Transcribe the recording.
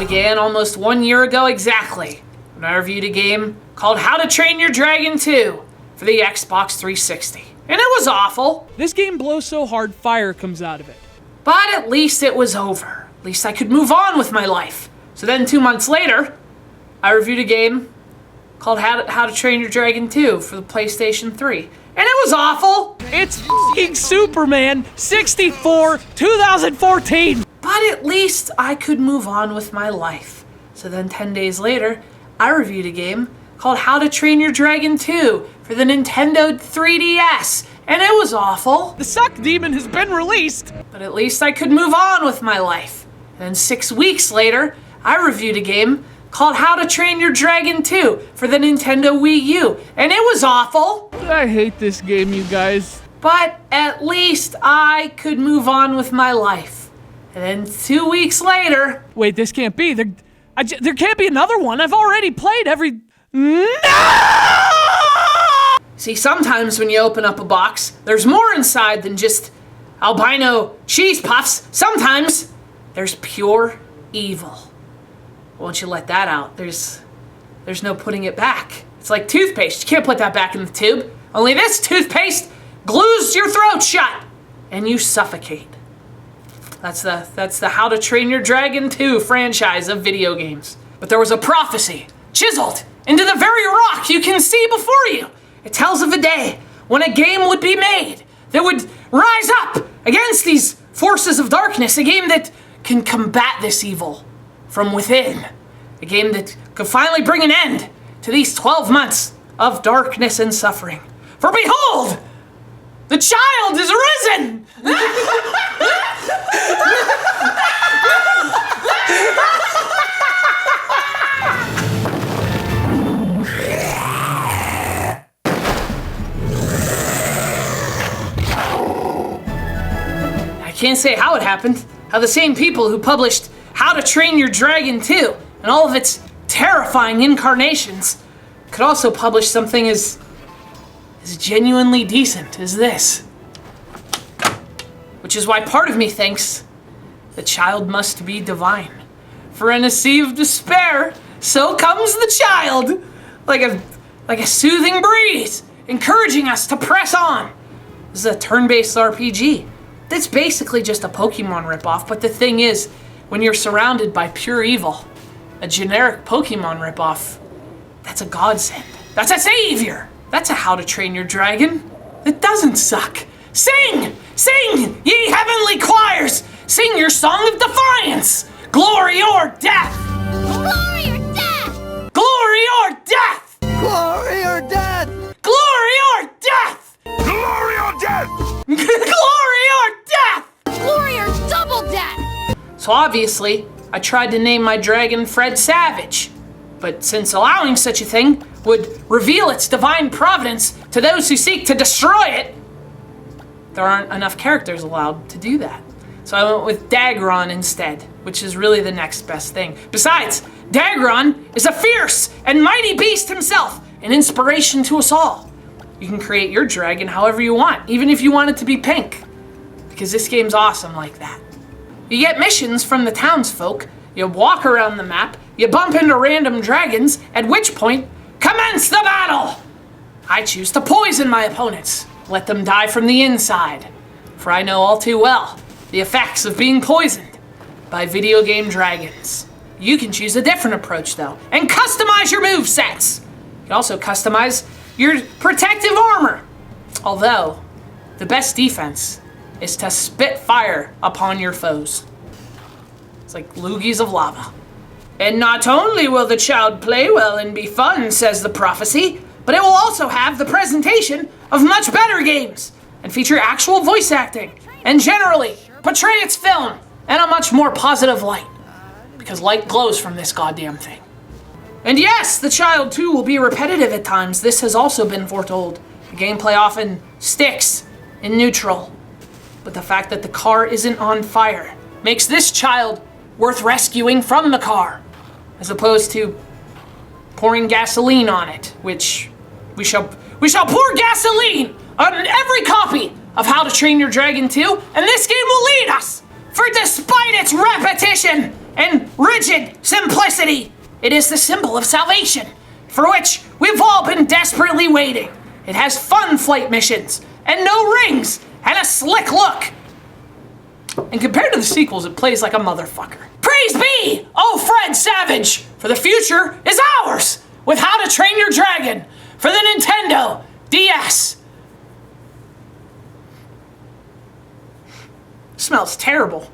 began almost 1 year ago exactly, when I reviewed a game called How to Train Your Dragon 2 for the Xbox 360. And it was awful. This game blows so hard, fire comes out of it. But at least it was over. At least I could move on with my life. So then 2 months later, I reviewed a game called How to Train Your Dragon 2 for the PlayStation 3. And it was awful. It's f***ing Superman 64 2014. But at least I could move on with my life. So then 10 days later, I reviewed a game called How to Train Your Dragon 2 for the Nintendo 3DS. And it was awful. The Suck Demon has been released. But at least I could move on with my life. And then 6 weeks later, I reviewed a game called How to Train Your Dragon 2 for the Nintendo Wii U. And it was awful. I hate this game, you guys. But at least I could move on with my life. And then 2 weeks later... Wait, this can't be. There can't be another one. I've already played every... No! See, sometimes when you open up a box, there's more inside than just albino cheese puffs. Sometimes there's pure evil. Once you let that out, there's no putting it back. It's like toothpaste. You can't put that back in the tube. Only this toothpaste glues your throat shut and you suffocate. That's the How to Train Your Dragon 2 franchise of video games. But there was a prophecy chiseled into the very rock you can see before you. It tells of a day when a game would be made that would rise up against these forces of darkness, a game that can combat this evil from within, a game that could finally bring an end to these 12 months of darkness and suffering. For behold, the child is risen! I can't say how it happened, how the same people who published How to Train Your Dragon 2 and all of its terrifying incarnations could also publish something as genuinely decent as this. Which is why part of me thinks the child must be divine. For in a sea of despair, so comes the child, like a soothing breeze, encouraging us to press on. This is a turn-based RPG. That's basically just a Pokemon ripoff, but the thing is, when you're surrounded by pure evil, a generic Pokemon ripoff, that's a godsend. That's a savior. That's a How to Train Your Dragon that doesn't suck. Sing! Sing, ye heavenly choirs! Sing your song of defiance! Glory or death! Glory or death! Glory or death! Glory or death! Glory or death! Glory or death! Glory or death! Glory or double death! So obviously, I tried to name my dragon Fred Savage. But since allowing such a thing would reveal its divine providence to those who seek to destroy it, there aren't enough characters allowed to do that. So I went with Dagron instead, which is really the next best thing. Besides, Dagron is a fierce and mighty beast himself, an inspiration to us all. You can create your dragon however you want, even if you want it to be pink, because this game's awesome like that. You get missions from the townsfolk, you walk around the map, you bump into random dragons, at which point, commence the battle! I choose to poison my opponents, let them die from the inside, for I know all too well the effects of being poisoned by video game dragons. You can choose a different approach though, and customize your movesets. You can also customize your protective armor. Although, the best defense is to spit fire upon your foes. It's like loogies of lava. And not only will the child play well and be fun, says the prophecy, but it will also have the presentation of much better games and feature actual voice acting and generally portray its film in a much more positive light, because light glows from this goddamn thing. And yes, the child too will be repetitive at times. This has also been foretold. The gameplay often sticks in neutral, but the fact that the car isn't on fire makes this child worth rescuing from the car, as opposed to pouring gasoline on it, which we shall pour gasoline on every copy of How to Train Your Dragon 2, and this game will lead us For despite its repetition and rigid simplicity, it is the symbol of salvation, for which we've all been desperately waiting. It has fun flight missions, and no rings, and a slick look. And compared to the sequels, it plays like a motherfucker. Praise be, oh Fred Savage, for the future is ours, with How to Train Your Dragon for the Nintendo DS. Smells terrible.